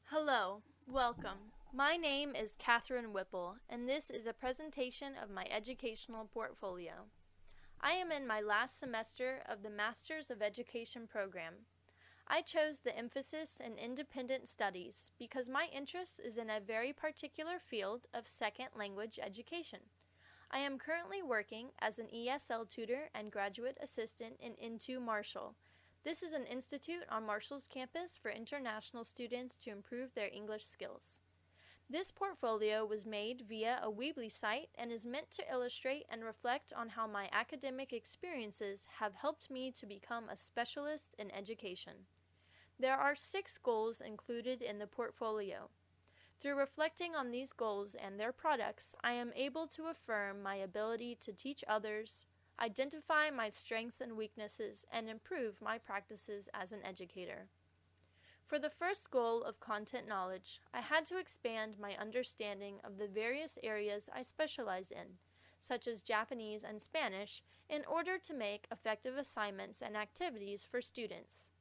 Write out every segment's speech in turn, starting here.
Hello, welcome. My name is Catherine Wippel, and this is a presentation of my educational portfolio. I am in my last semester of the Masters of Education program. I chose the emphasis in independent studies because my interest is in a very particular field of second language education. I am currently working as an ESL tutor and graduate assistant in Into Marshall. This is an institute on Marshall's campus for international students to improve their English skills. This portfolio was made via a Weebly site and is meant to illustrate and reflect on how my academic experiences have helped me to become a specialist in education. There are 6 goals included in the portfolio. Through reflecting on these goals and their products, I am able to affirm my ability to teach others, identify my strengths and weaknesses, and improve my practices as an educator. For the first goal of content knowledge, I had to expand my understanding of the various areas I specialize in, such as Japanese and Spanish, in order to make effective assignments and activities for students.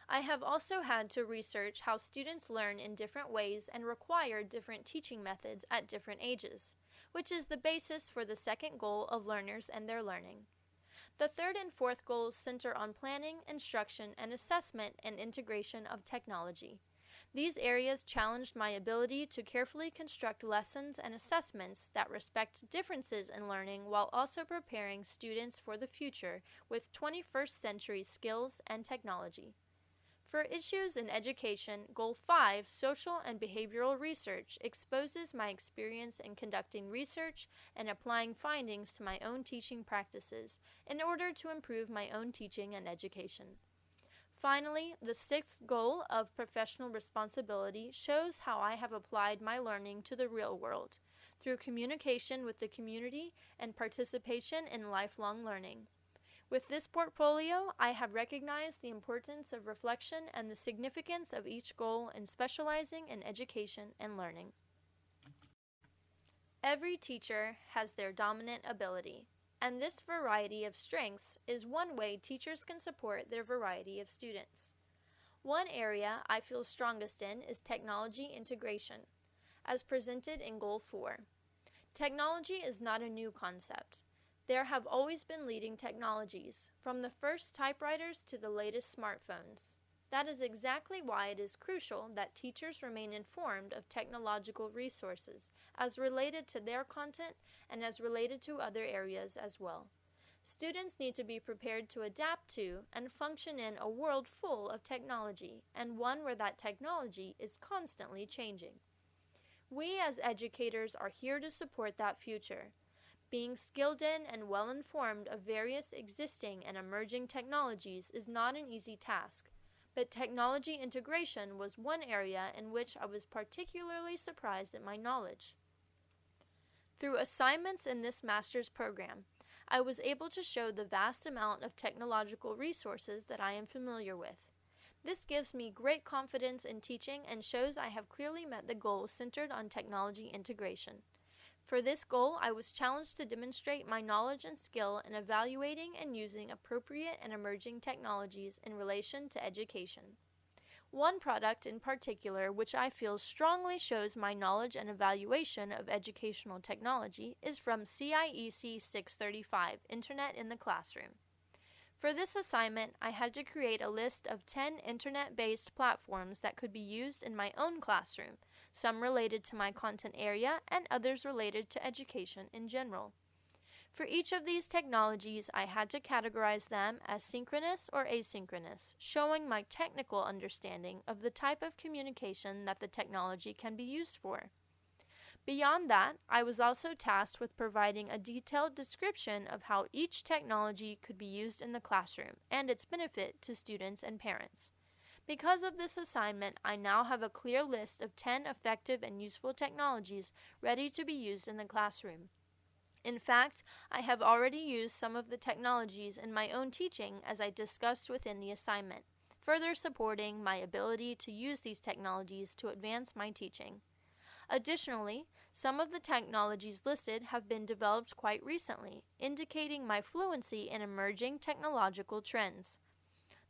I have also had to research how students learn in different ways and require different teaching methods at different ages, which is the basis for the second goal of learners and their learning. The third and fourth goals center on planning, instruction, and assessment and integration of technology. These areas challenged my ability to carefully construct lessons and assessments that respect differences in learning while also preparing students for the future with 21st century skills and technology. For issues in education, Goal 5, Social and Behavioral Research, exposes my experience in conducting research and applying findings to my own teaching practices in order to improve my own teaching and education. Finally, the 6th goal of Professional Responsibility shows how I have applied my learning to the real world, through communication with the community and participation in lifelong learning. With this portfolio, I have recognized the importance of reflection and the significance of each goal in specializing in education and learning. Every teacher has their dominant ability, and this variety of strengths is one way teachers can support their variety of students. One area I feel strongest in is technology integration, as presented in Goal 4. Technology is not a new concept. There have always been leading technologies, from the first typewriters to the latest smartphones. That is exactly why it is crucial that teachers remain informed of technological resources as related to their content and as related to other areas as well. Students need to be prepared to adapt to and function in a world full of technology, and one where that technology is constantly changing. We as educators are here to support that future. Being skilled in and well informed of various existing and emerging technologies is not an easy task, but technology integration was one area in which I was particularly surprised at my knowledge. Through assignments in this master's program, I was able to show the vast amount of technological resources that I am familiar with. This gives me great confidence in teaching and shows I have clearly met the goal centered on technology integration. For this goal, I was challenged to demonstrate my knowledge and skill in evaluating and using appropriate and emerging technologies in relation to education. One product in particular which I feel strongly shows my knowledge and evaluation of educational technology is from CI690, Internet in the Classroom. For this assignment, I had to create a list of 10 internet-based platforms that could be used in my own classroom, some related to my content area and others related to education in general. For each of these technologies, I had to categorize them as synchronous or asynchronous, showing my technical understanding of the type of communication that the technology can be used for. Beyond that, I was also tasked with providing a detailed description of how each technology could be used in the classroom and its benefit to students and parents. Because of this assignment, I now have a clear list of 10 effective and useful technologies ready to be used in the classroom. In fact, I have already used some of the technologies in my own teaching as I discussed within the assignment, further supporting my ability to use these technologies to advance my teaching. Additionally, some of the technologies listed have been developed quite recently, indicating my fluency in emerging technological trends.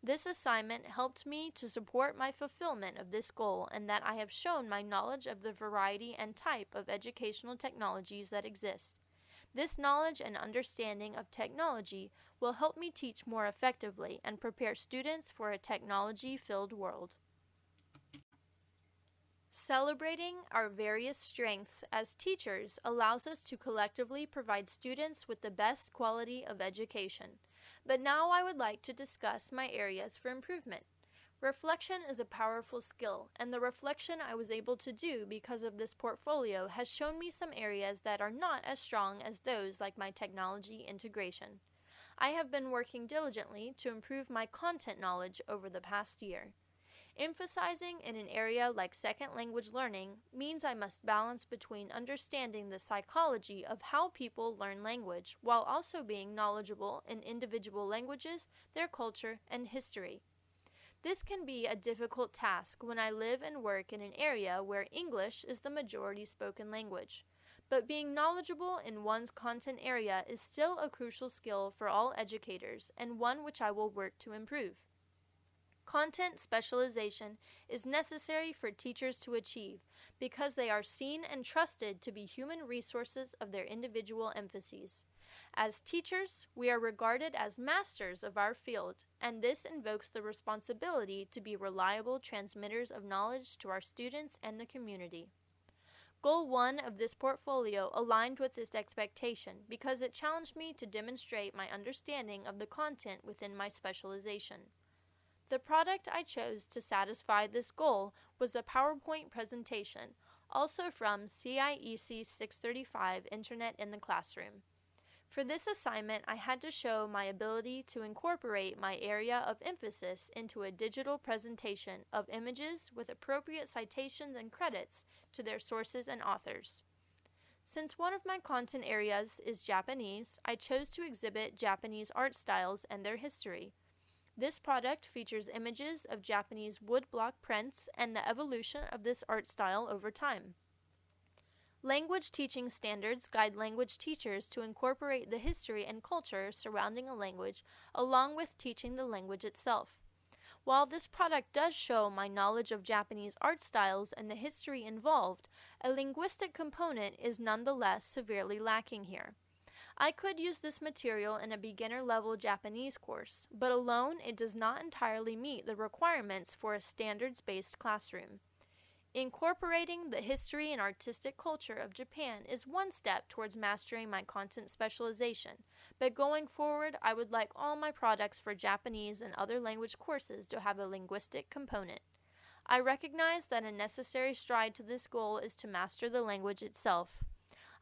This assignment helped me to support my fulfillment of this goal and that I have shown my knowledge of the variety and type of educational technologies that exist. This knowledge and understanding of technology will help me teach more effectively and prepare students for a technology-filled world. Celebrating our various strengths as teachers allows us to collectively provide students with the best quality of education. But now I would like to discuss my areas for improvement. Reflection is a powerful skill, and the reflection I was able to do because of this portfolio has shown me some areas that are not as strong as those like my technology integration. I have been working diligently to improve my content knowledge over the past year. Emphasizing in an area like second language learning means I must balance between understanding the psychology of how people learn language while also being knowledgeable in individual languages, their culture, and history. This can be a difficult task when I live and work in an area where English is the majority spoken language. But being knowledgeable in one's content area is still a crucial skill for all educators and one which I will work to improve. Content specialization is necessary for teachers to achieve because they are seen and trusted to be human resources of their individual emphases. As teachers, we are regarded as masters of our field, and this invokes the responsibility to be reliable transmitters of knowledge to our students and the community. Goal 1 of this portfolio aligned with this expectation because it challenged me to demonstrate my understanding of the content within my specialization. The product I chose to satisfy this goal was a PowerPoint presentation, also from CI690 Internet in the Classroom. For this assignment, I had to show my ability to incorporate my area of emphasis into a digital presentation of images with appropriate citations and credits to their sources and authors. Since one of my content areas is Japanese, I chose to exhibit Japanese art styles and their history. This product features images of Japanese woodblock prints and the evolution of this art style over time. Language teaching standards guide language teachers to incorporate the history and culture surrounding a language along with teaching the language itself. While this product does show my knowledge of Japanese art styles and the history involved, a linguistic component is nonetheless severely lacking here. I could use this material in a beginner-level Japanese course, but alone it does not entirely meet the requirements for a standards-based classroom. Incorporating the history and artistic culture of Japan is one step towards mastering my content specialization, but going forward I would like all my products for Japanese and other language courses to have a linguistic component. I recognize that a necessary stride to this goal is to master the language itself.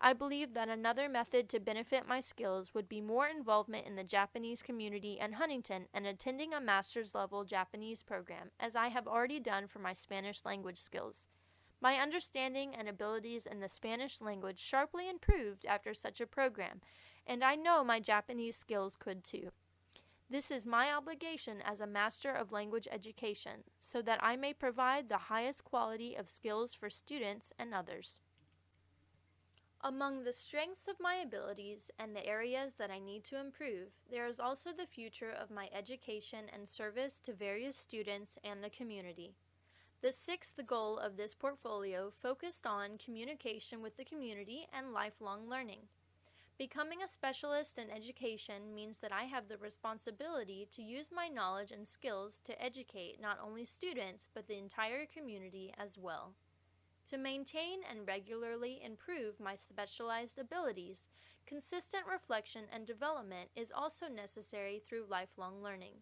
I believe that another method to benefit my skills would be more involvement in the Japanese community in Huntington and attending a master's level Japanese program, as I have already done for my Spanish language skills. My understanding and abilities in the Spanish language sharply improved after such a program, and I know my Japanese skills could too. This is my obligation as a master of language education, so that I may provide the highest quality of skills for students and others. Among the strengths of my abilities and the areas that I need to improve, there is also the future of my education and service to various students and the community. The sixth goal of this portfolio focused on communication with the community and lifelong learning. Becoming a specialist in education means that I have the responsibility to use my knowledge and skills to educate not only students but the entire community as well. To maintain and regularly improve my specialized abilities, consistent reflection and development is also necessary through lifelong learning.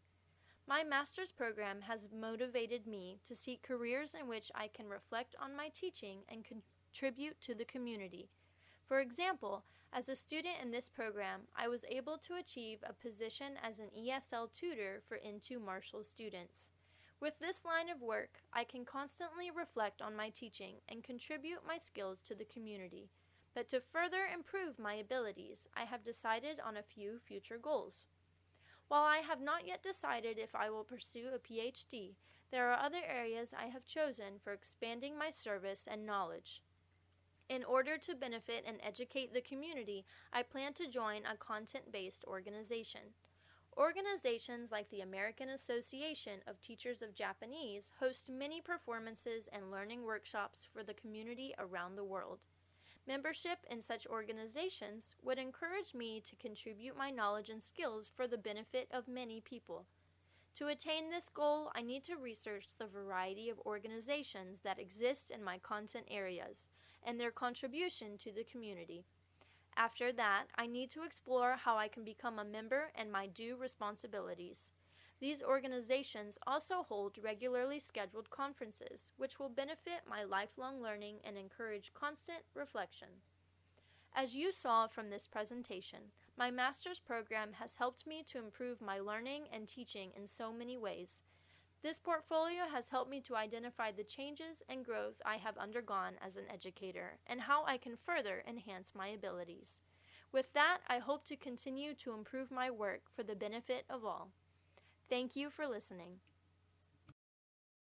My master's program has motivated me to seek careers in which I can reflect on my teaching and contribute to the community. For example, as a student in this program, I was able to achieve a position as an ESL tutor for N2 Marshall students. With this line of work, I can constantly reflect on my teaching and contribute my skills to the community. But to further improve my abilities, I have decided on a few future goals. While I have not yet decided if I will pursue a PhD, there are other areas I have chosen for expanding my service and knowledge. In order to benefit and educate the community, I plan to join a content-based organization. Organizations like the American Association of Teachers of Japanese host many performances and learning workshops for the community around the world. Membership in such organizations would encourage me to contribute my knowledge and skills for the benefit of many people. To attain this goal, I need to research the variety of organizations that exist in my content areas and their contribution to the community. After that, I need to explore how I can become a member and my due responsibilities. These organizations also hold regularly scheduled conferences, which will benefit my lifelong learning and encourage constant reflection. As you saw from this presentation, my master's program has helped me to improve my learning and teaching in so many ways. This portfolio has helped me to identify the changes and growth I have undergone as an educator and how I can further enhance my abilities. With that, I hope to continue to improve my work for the benefit of all. Thank you for listening.